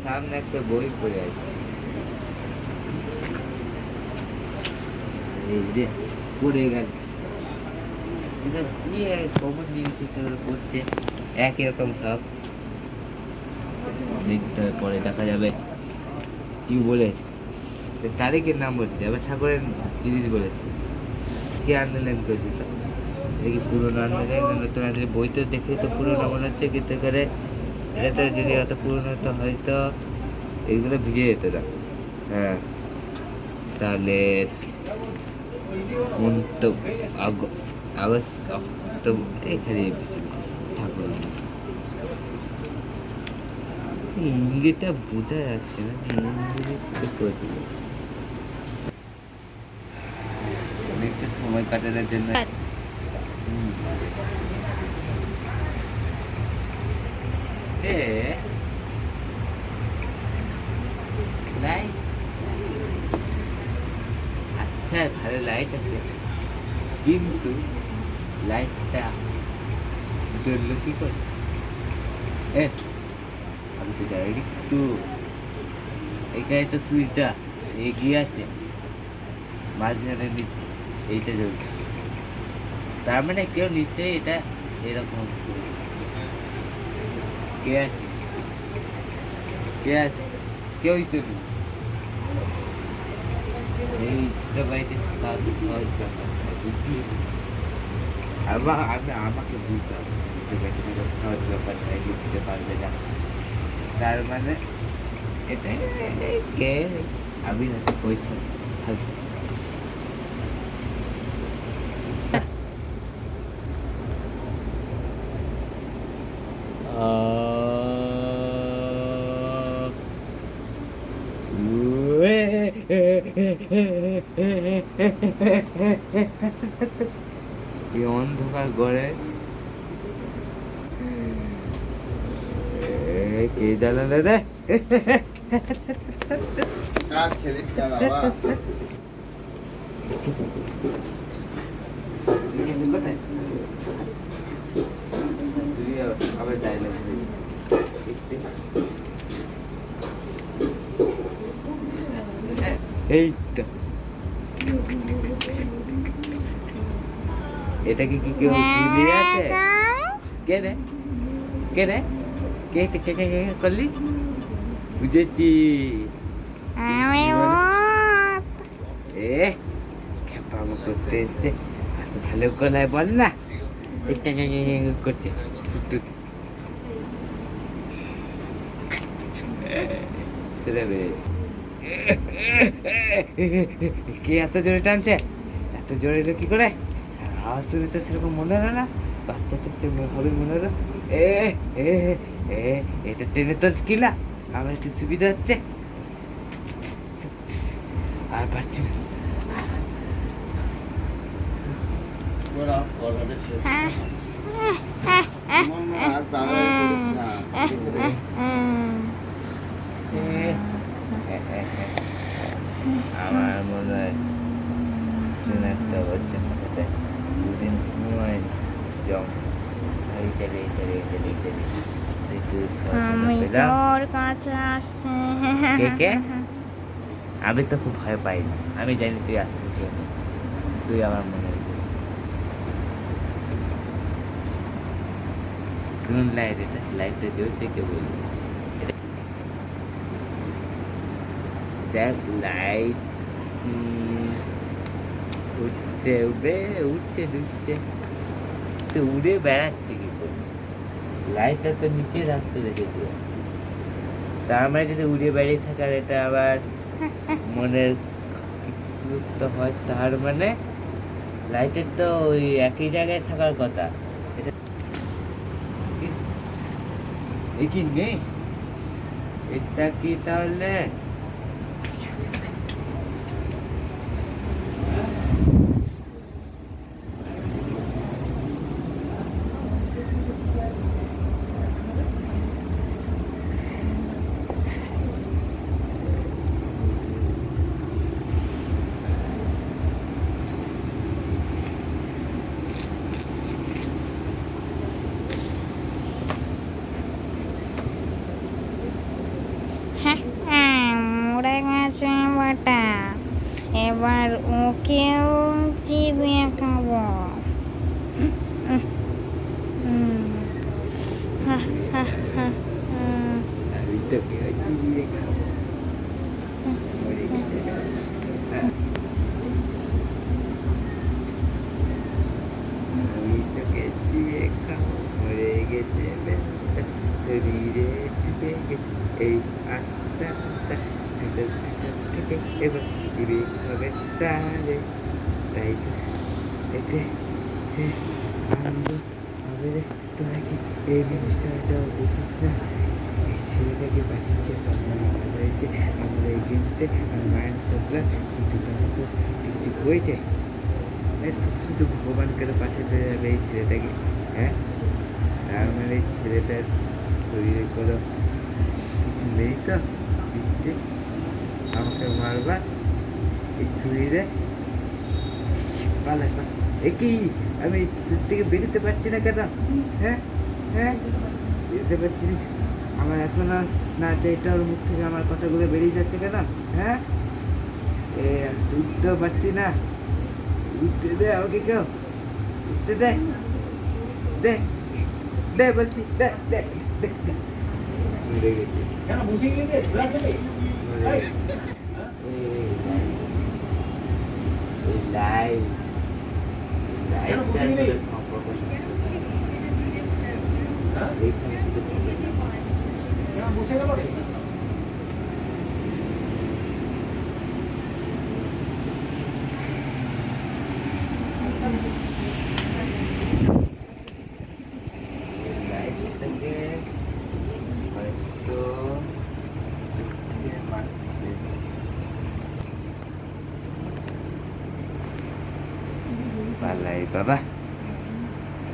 সামনে একটা বই পড়ে আছে, এই যে পড়ে গেল। এসব কি কমন জিনিস পড়ছে, একই রকম সব। দেখতে হবে, পরে দেখা যাবে কি বলেছে। তারিখের নাম বলছে, আবার ঠাকুরের জিনিস বলেছে। কে আন্দোলন করেছে, দেখি পুরোনো আন্দোলন নতুন আন্দোলন। বই তো দেখে তো পুরোনো মনে হচ্ছে, কিন্তু করে এটা তো যদি অত পুরোনো হতো হয়তো এইগুলো ভিজে যেত না। হ্যাঁ, তাহলে আগস্ট অক্টোবর এখানে বেশি ঠাকুর। ইংরেজিটা বোঝা যাচ্ছে না, ইংরেজি করেছিল অনেকটা সময় কাটানোর জন্য। লাইট, আচ্ছা ভালো লাইট আছে, কিন্তু লাইটটা জ্বললো কি করে? আমি তো জানি একটু, এখানে তো সুইচটা এগিয়ে আছে, মাঝখানে এইটা জ্বলছে, তার মানে কেউ নিশ্চয়ই এটা এরকম। কে আছে? কে আছে? কেউই তো নেই। এই ছোট বাড়িতে তাদের সহজ ব্যাপার, বুঝলি? আমাকে বুঝতে হবে, ছোট বাড়িতে সহজ ব্যাপার নয়, বুঝতে পারবে না। তার মানে এটাই কে, আমি না পয়সা থাকবে। এই অন্ধকার ঘরে কে জানালে রে? কার খেলিস না বাবা? কোথায় তুই আবার ডায়লগ এই তো। এটা কি কি কেউ ঝুলিয়ে আছে? কে রে? কে রে? কে কে কে কে করলি? বুঝেছি। খেপামো করতে এসছে, ভালো গলায় বল না, করছে কে এত জোরে টানছে? এত জোরে এলো কি করে? আওয়াজ শুনে তো সেরকম মনে হলো না, বাচ্চা থাকতে হবে মনে হলো। এ এ এ এটা ট্রেনে তো কি না, আমার একটু সুবিধা হচ্ছে, আর পারছি না। আর বাড়াবাড়ি করিস না, দেখে দে। আমার মনে হয় একটা বাচ্চা হাতে দুদিন ঘুমায় জম চালিয়ে চালিয়ে চালিয়ে চালিয়ে আমি তোর কাছে আসছি। কে? আমি তো খুব ভয় পাই না, আমি জানি তুই আসবি, তুই আমার মনে কোন লাইট, এটা লাইটটা জ্বলছে কে বলবি? দেখ লাইট উঠছে, উঠছে ঢুকছে, তো উড়ে বেড়াচ্ছে কি করে? লাইটটা তো নিচে রাখতে রেখেছি, তার মানে যদি উড়ে বেড়িয়ে থাকে, আর এটা আবার মনের কিছু তো হয়, তার মানে লাইটের তো ওই একই জায়গায় থাকার কথা। এটা কি নেই? এটা কি তাহলে মরে গেছে বেটা, এবার ওকেও চিবিয়ে খাবো। আমি তোকে চিবিয়ে খাবো। মরে গেছে বেটা। আমি তোকে চিবিয়ে খাবো। মরে গেছে বেটা, শরীরে ঢুকে গেছে এই আত্মাটা, ভিতর থেকে এবার চিবিয়ে খাবে তারে। তাই তো এতে সে আনন্দ হবে রে। তোরা কি এই বিষয়টা বুঝিস না? এই ছেলেটাকে পাঠিয়েছে তখন আমার হয়েছে, আমরা এগেনস্টে মায়ের সবরা, কিন্তু তারা তো ঠিক হয়েছে। শুধু শুধু ভগবান কেন পাঠাতে যাবে এই ছেলেটাকে? হ্যাঁ, তার মানে এই ছেলেটার শরীরে কোনো কিছু নেই তো? বৃষ্টি আমাকে মারবার এই শরীরে পালা। একই আমি শরীর থেকে বেরোতে পারছি না কেন? হ্যাঁ হ্যাঁ, বেরোতে পারছি না। আমার এখন আর না চাইটা ওর মুখ থেকে আমার কথাগুলো বেরিয়ে যাচ্ছে কেন? হ্যাঁ, উঠতেও পারছি না। উঠতে দে আমাকে, কেউ উঠতে দে, দে দে বলছি, দে দে দে দে। মরে গেছে। মরে গেছে। এই লাইফ লাইফটার সাথে সম্পর্ক এইখানে কিছু লাইফটাকে হয়তো চোখে মারতে পালাই বাবা।